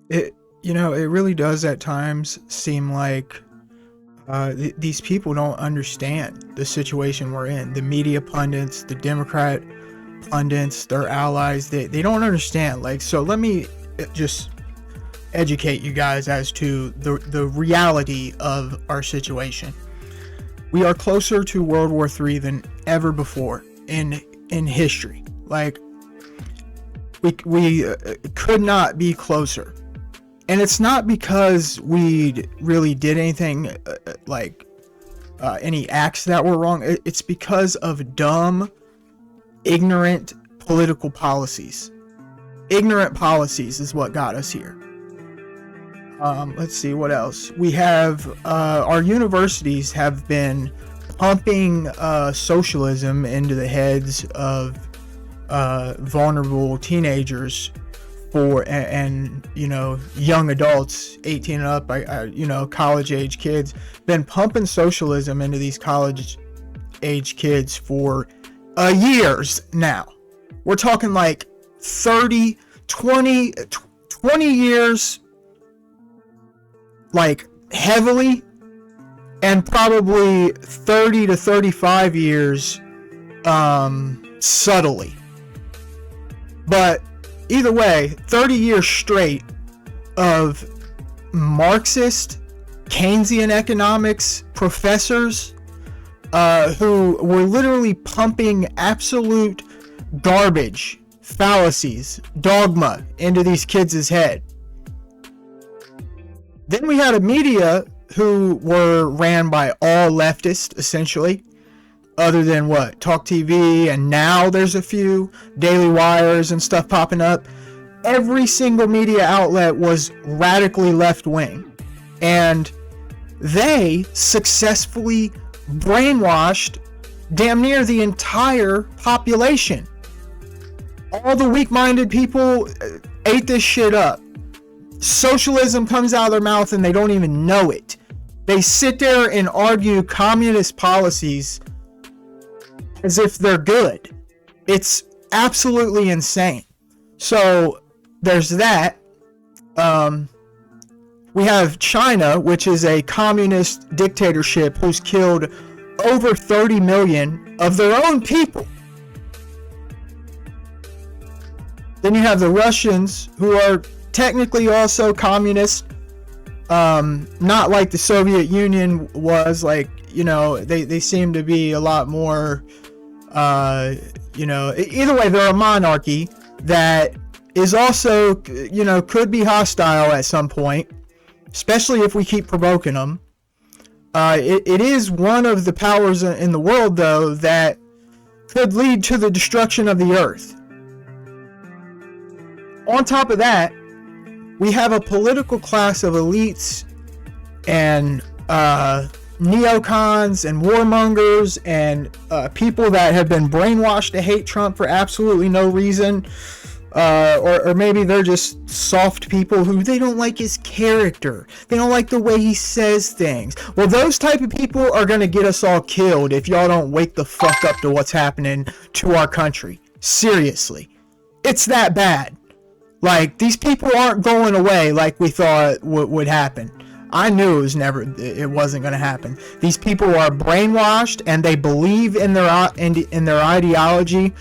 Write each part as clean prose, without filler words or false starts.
It, it really does at times seem like these people don't understand the situation we're in. The media pundits, the Democrat pundits, their allies, they don't understand. Like, so let me just educate you guys as to the reality of our situation. We are closer to World War III than ever before in history. Like, we could not be closer. And it's not because we really did anything any acts that were wrong. It's because of dumb, ignorant political policies. Ignorant policies is what got us here. Let's see what else. We have our universities have been pumping socialism into the heads of vulnerable teenagers and young adults, 18 and up, college age kids, been pumping socialism into these college age kids for years now. We're talking like 30, 20 years, like heavily, and probably 30 to 35 years subtly. But either way, 30 years straight of Marxist, Keynesian economics professors who were literally pumping absolute garbage, fallacies, dogma into these kids' head. Then we had a media who were ran by all leftists, essentially, other than what? Talk TV, and now there's a few Daily Wires and stuff popping up. Every single media outlet was radically left-wing. And they successfully brainwashed damn near the entire population. All the weak-minded people ate this shit up. Socialism comes out of their mouth and they don't even know it. They sit there and argue communist policies as if they're good. It's absolutely insane. So there's that. We have China, which is a communist dictatorship who's killed over 30 million of their own people. Then you have the Russians, who are technically also communist, not like the Soviet Union was. Like, they seem to be a lot more, either way, they're a monarchy that is also, could be hostile at some point, especially if we keep provoking them. It is one of the powers in the world, though, that could lead to the destruction of the earth. On top of that, we have a political class of elites and neocons and warmongers and people that have been brainwashed to hate Trump for absolutely no reason. Or maybe they're just soft people who they don't like his character. They don't like the way he says things. Well, those type of people are going to get us all killed if y'all don't wake the fuck up to what's happening to our country. Seriously. It's that bad. Like, these people aren't going away like we thought would happen. I knew it wasn't going to happen. These people are brainwashed and they believe in their ideology.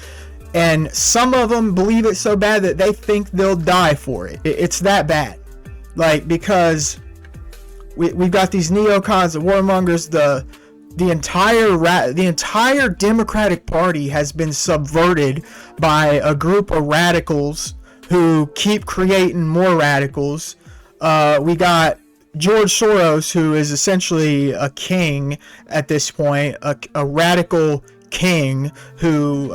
And some of them believe it so bad that they think they'll die for it. It's that bad. Like, because we've got these neocons and warmongers. The entire Democratic Party has been subverted by a group of radicals who keep creating more radicals. We got George Soros, who is essentially a king at this point, a radical king who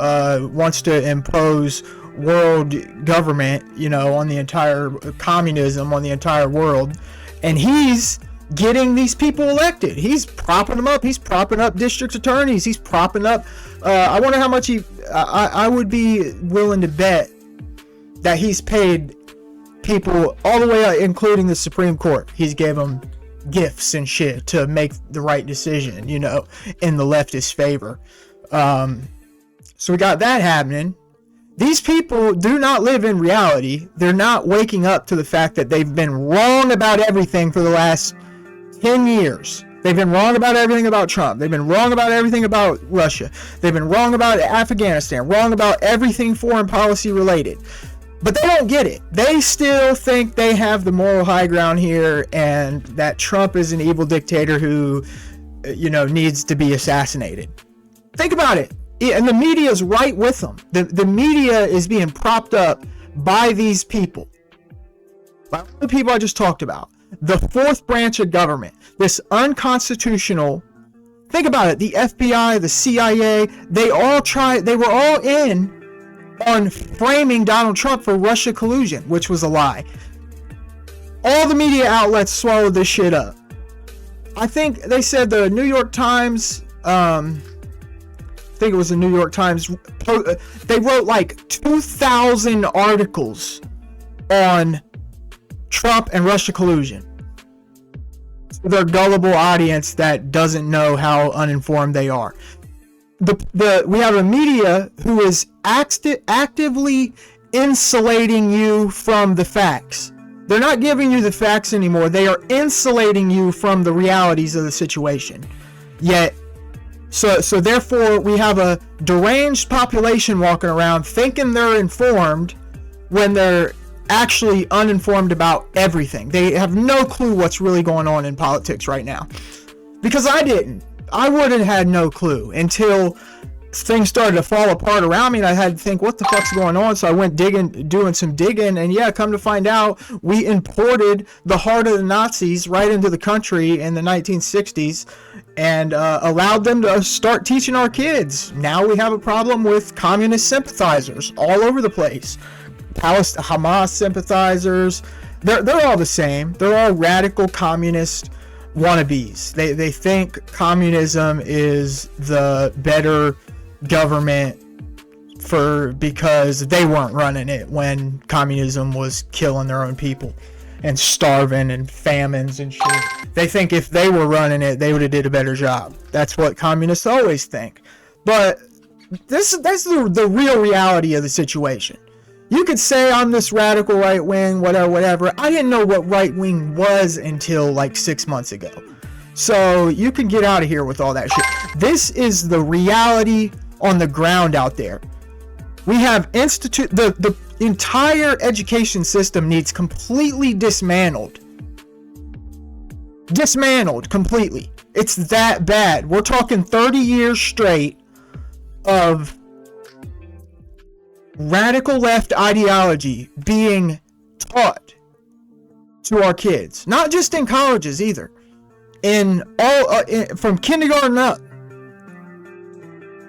wants to impose world government, on the entire communism on the entire world, and he's getting these people elected. He's propping them up. He's propping up district attorneys. He's propping up. I wonder how much I would be willing to bet that he's paid people all the way up, including the Supreme Court. He's gave them gifts and shit to make the right decision, in the leftist favor. So we got that happening. These people do not live in reality. They're not waking up to the fact that they've been wrong about everything for the last 10 years. They've been wrong about everything about Trump. They've been wrong about everything about Russia. They've been wrong about Afghanistan, wrong about everything foreign policy related. But they don't get it. They still think they have the moral high ground here and that Trump is an evil dictator who, needs to be assassinated. Think about it. And the media is right with them. The media is being propped up by these people. By the people I just talked about. The fourth branch of government. This unconstitutional. Think about it. The FBI, the CIA, they were all in on framing Donald Trump for Russia collusion, which was a lie. All the media outlets swallowed this shit up. I think they said the New York Times, I think it was the New York Times, they wrote like 2,000 articles on Trump and Russia collusion. For their gullible audience that doesn't know how uninformed they are. We have a media who is actively insulating you from the facts. They're not giving you the facts anymore. They are insulating you from the realities of the situation. Yet, so therefore, we have a deranged population walking around thinking they're informed when they're actually uninformed about everything. They have no clue what's really going on in politics right now. Because I didn't. I would have had no clue until things started to fall apart around me and I had to think, what the fuck's going on? So I went doing some digging, and yeah, come to find out, we imported the heart of the Nazis right into the country in the 1960s and allowed them to start teaching our kids. Now we have a problem with communist sympathizers all over the place. Hamas sympathizers, they're all the same. They're all radical communist wannabes. They think communism is the better government because they weren't running it when communism was killing their own people and starving and famines and shit. They think if they were running it, they would have did a better job. That's what communists always think. But that's the real reality of the situation. You could say I'm this radical right wing, whatever. I didn't know what right wing was until like 6 months ago. So you can get out of here with all that shit. This is the reality on the ground out there. We have the entire education system needs completely dismantled. Dismantled completely. It's that bad. We're talking 30 years straight of radical left ideology being taught to our kids, not just in colleges either, in all from kindergarten up.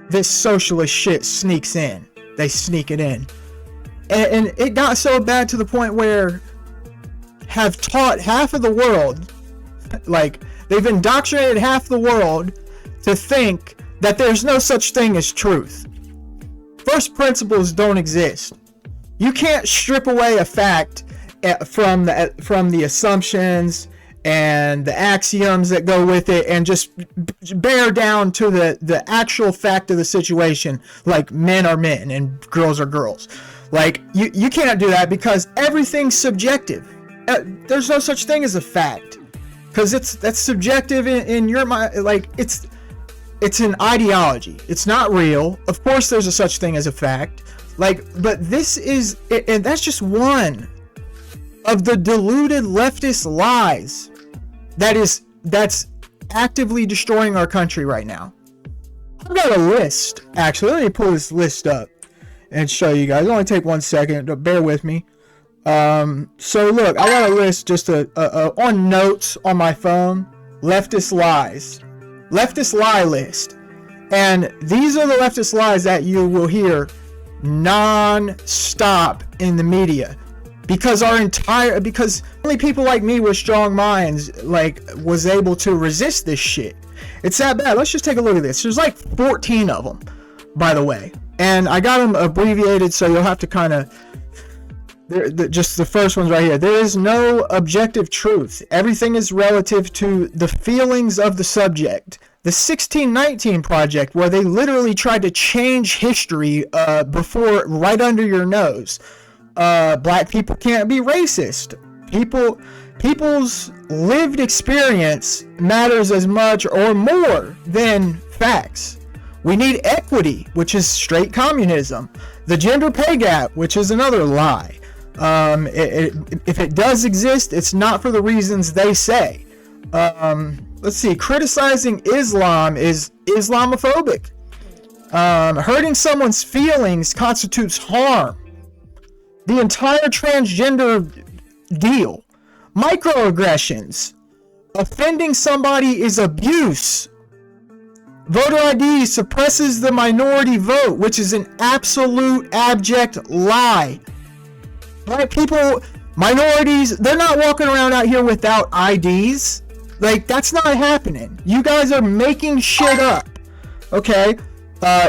This socialist shit sneaks in. They sneak it in, and it got so bad to the point where have taught half of the world, like they've indoctrinated half the world to think that there's no such thing as truth. First principles don't exist. You can't strip away a fact from the assumptions and the axioms that go with it and just bear down to the actual fact of the situation, like men are men and girls are girls. Like you can't do that because everything's subjective. There's no such thing as a fact because that's subjective in your mind. Like it's an ideology. It's not real. Of course there's a such thing as a fact. But this is, and that's just one of the deluded leftist lies that's actively destroying our country right now. I've got a list, actually. Let me pull this list up and show you guys. It'll only take 1 second. Bear with me. So look, I got a list just on notes on my phone. Leftist lies. Leftist lie list. And these are the leftist lies that you will hear non-stop in the media. Because only people like me with strong minds was able to resist this shit. It's that bad. Let's just take a look at this. There's like 14 of them, by the way. And I got them abbreviated, so you'll have to kind of... just the first one's right here. There is no objective truth. Everything is relative to the feelings of the subject. The 1619 Project, where they literally tried to change history before, right under your nose. Black people can't be racist. People's lived experience matters as much or more than facts. We need equity, which is straight communism. The gender pay gap, which is another lie. If it does exist, it's not for the reasons they say. Let's see. Criticizing Islam is Islamophobic. Hurting someone's feelings constitutes harm. The entire transgender deal. Microaggressions. Offending somebody is abuse. Voter ID suppresses the minority vote, which is an absolute abject lie. Black people, minorities, they're not walking around out here without IDs. Like, that's not happening. You guys are making shit up. Okay?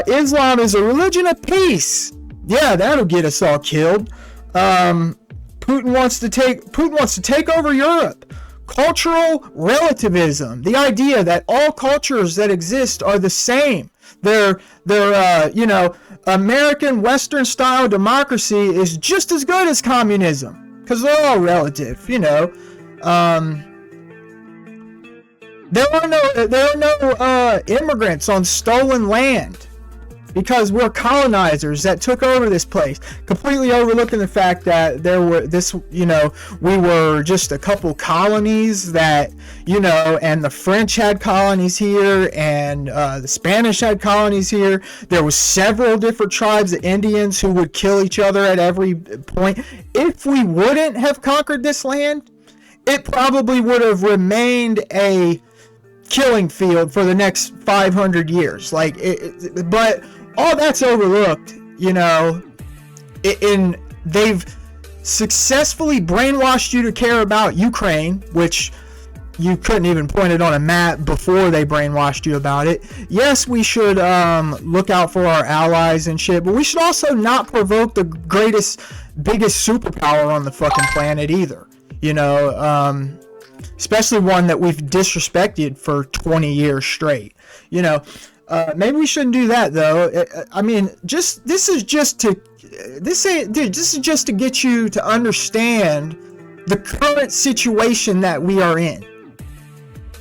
Islam is a religion of peace. Yeah, that'll get us all killed. Putin wants to take over Europe. Cultural relativism. The idea that all cultures that exist are the same. They're American Western style democracy is just as good as communism. Because they're all relative, There are no immigrants on stolen land because we're colonizers that took over this place, completely overlooking the fact that we were just a couple colonies that, and the French had colonies here and the Spanish had colonies here. There was several different tribes of Indians who would kill each other at every point. If we wouldn't have conquered this land, it probably would have remained a killing field for the next 500 years. But all that's overlooked, they've successfully brainwashed you to care about Ukraine, which you couldn't even point it on a map before they brainwashed you about it. Yes, we should look out for our allies and shit, but we should also not provoke the biggest superpower on the fucking planet either. Especially one that we've disrespected for 20 years straight. Maybe we shouldn't do that though. This is just to get you to understand the current situation that we are in.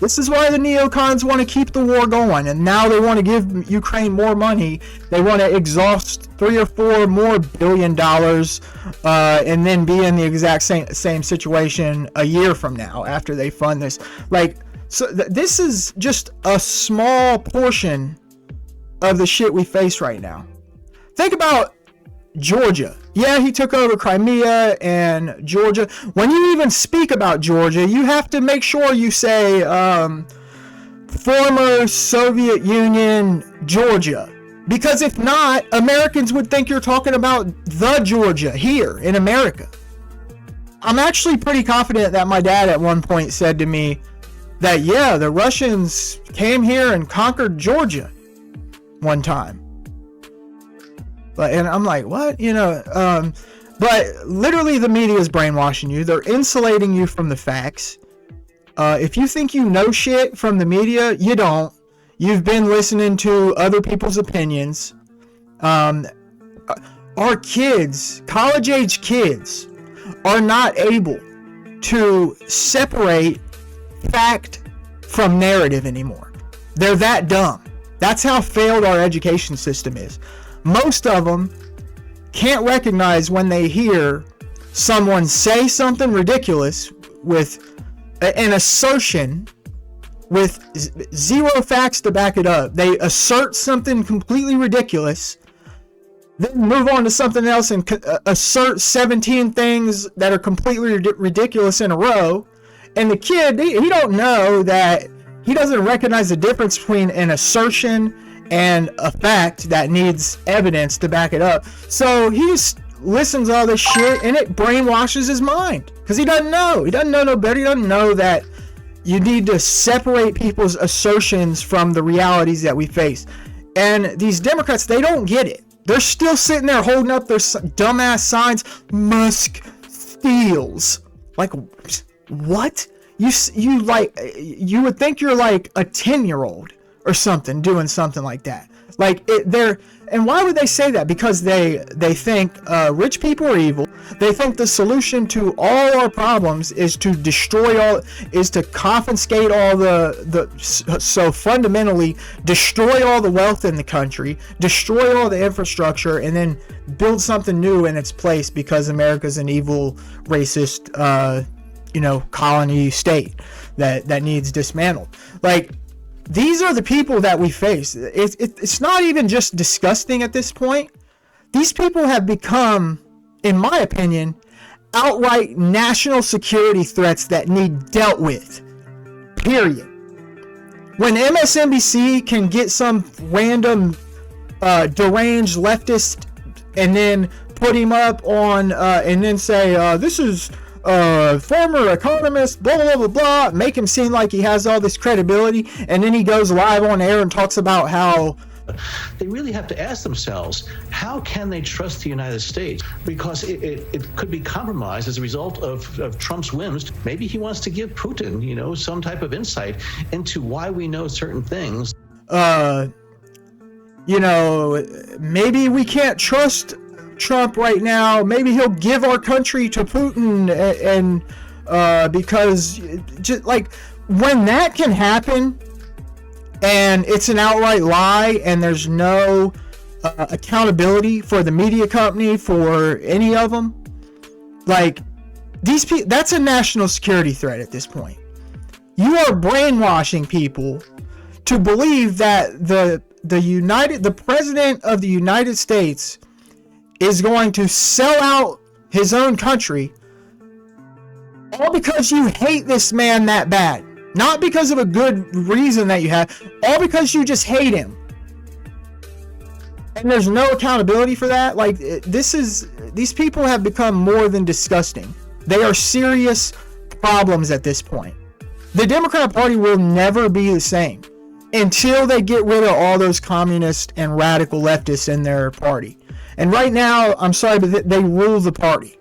This is why the neocons want to keep the war going, and now they want to give Ukraine more money. They want to exhaust $3 or $4 more billion, and then be in the exact same situation a year from now after they fund this. This is just a small portion of the shit we face right now. Think about Georgia. Yeah, he took over Crimea and Georgia. When you even speak about Georgia, you have to make sure you say former Soviet Union Georgia. Because if not, Americans would think you're talking about the Georgia here in America. I'm actually pretty confident that my dad at one point said to me that, yeah, the Russians came here and conquered Georgia one time. And I'm like, what? But literally the media is brainwashing you. They're insulating you from the facts. If you think you know shit from the media, you don't. You've been listening to other people's opinions. Our kids, college-age kids, are not able to separate fact from narrative anymore. They're that dumb. That's how failed our education system is. Most of them can't recognize when they hear someone say something ridiculous with an assertion with zero facts to back it up. They assert something completely ridiculous, then move on to something else and assert 17 things that are completely ridiculous in a row. And the kid, he don't know that, he doesn't recognize the difference between an assertion and a fact that needs evidence to back it up. So he just listens to all this shit and it brainwashes his mind. Because he doesn't know. He doesn't know no better. He doesn't know that you need to separate people's assertions from the realities that we face. And these Democrats, they don't get it. They're still sitting there holding up their dumbass signs. Musk steals. Like, what? You would think you're like a 10-year-old. or something, doing something like that. Like and why would they say that? Because they think rich people are evil. They think the solution to all our problems is to confiscate all so fundamentally destroy all the wealth in the country, destroy all the infrastructure, and then build something new in its place because America's an evil, racist, colony state that needs dismantled. Like, these are the people that we face. It's not even just disgusting at this point. These people have become, in my opinion, outright national security threats that need dealt with. Period. When MSNBC can get some random deranged leftist and then put him up on and then say this is former economist, blah blah blah blah, make him seem like he has all this credibility, and then he goes live on air and talks about how they really have to ask themselves, how can they trust the United States? Because it could be compromised as a result of Trump's whims. Maybe he wants to give Putin, some type of insight into why we know certain things. Maybe we can't trust Trump right now. Maybe he'll give our country to Putin, and because just like when that can happen and it's an outright lie and there's no accountability for the media company, for any of them, like these people, that's a national security threat at this point. You are brainwashing people to believe that the president of the United States is going to sell out his own country all because you hate this man that bad. Not because of a good reason that you have, all because you just hate him. And there's no accountability for that. Like, these people have become more than disgusting. They are serious problems at this point. The Democrat Party will never be the same until they get rid of all those communist and radical leftists in their party. And right now, I'm sorry, but they rule the party.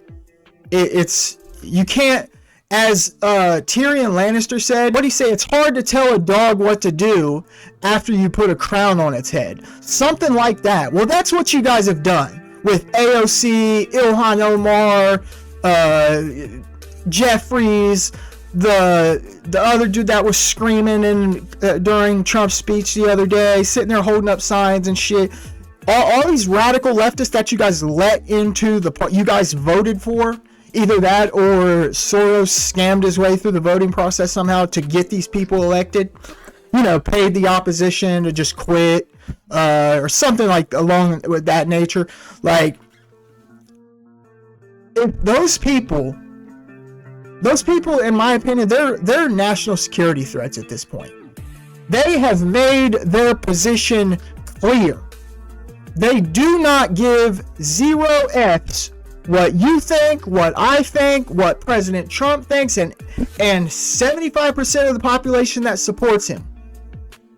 You can't, as Tyrion Lannister said, what'd he say? It's hard to tell a dog what to do after you put a crown on its head. Something like that. Well, that's what you guys have done with AOC, Ilhan Omar, Jeffries, the other dude that was screaming during Trump's speech the other day, sitting there holding up signs and shit. All these radical leftists that you guys let into the part you guys voted for, either that or Soros scammed his way through the voting process somehow to get these people elected, paid the opposition to just quit, or something like along with that nature. Like, if those people, in my opinion, they're national security threats at this point. They have made their position clear. They do not give zero F's what you think, what I think, what President Trump thinks, and 75% of the population that supports him.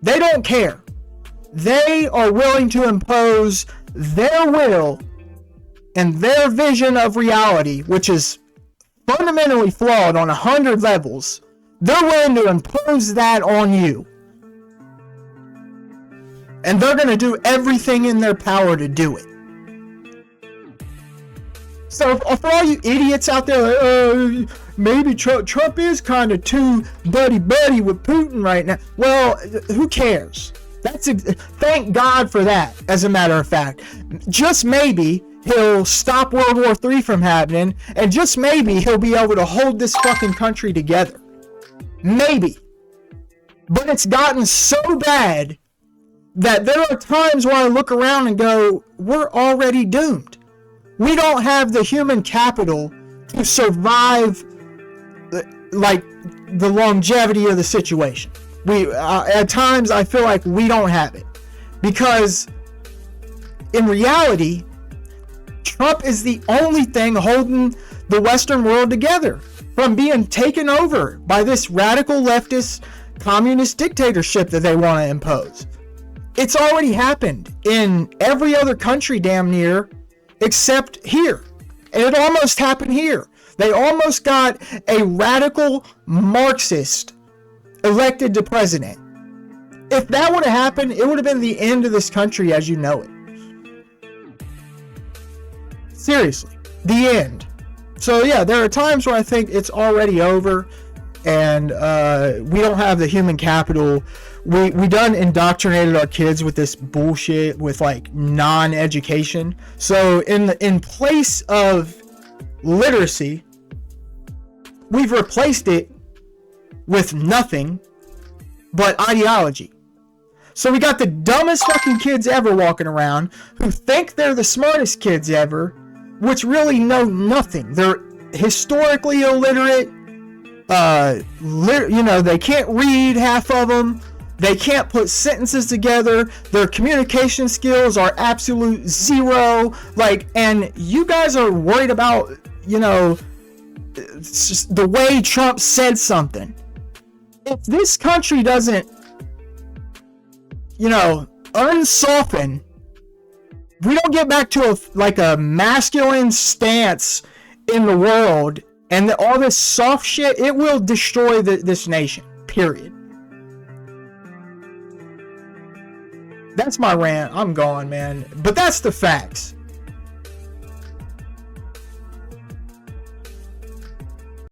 They don't care. They are willing to impose their will and their vision of reality, which is fundamentally flawed on 100 levels. They're willing to impose that on you. And they're going to do everything in their power to do it. So for all you idiots out there, maybe Trump is kind of too buddy-buddy with Putin right now. Well, who cares? Thank God for that, as a matter of fact. Just maybe he'll stop World War III from happening, and just maybe he'll be able to hold this fucking country together. Maybe. But it's gotten so bad that there are times where I look around and go, we're already doomed. We don't have the human capital to survive like the longevity of the situation. At times I feel like we don't have it, because in reality, Trump is the only thing holding the Western world together from being taken over by this radical leftist communist dictatorship that they want to impose. It's already happened in every other country damn near except here. And it almost happened here. They almost got a radical Marxist elected to president. If that would have happened, it would have been the end of this country as you know it. Seriously, the end. So yeah, there are times where I think it's already over, and we don't have the human capital. We done indoctrinated our kids with this bullshit with like non-education. So in place of literacy, we've replaced it with nothing but ideology. So we got the dumbest fucking kids ever walking around who think they're the smartest kids ever, which really know nothing. They're historically illiterate. They can't read, half of them. They can't put sentences together. Their communication skills are absolute zero. Like, and you guys are worried about, it's just the way Trump said something. If this country doesn't, unsoften, we don't get back to a masculine stance in the world, and all this soft shit, it will destroy this nation, period. That's my rant. I'm gone, man. But that's the facts.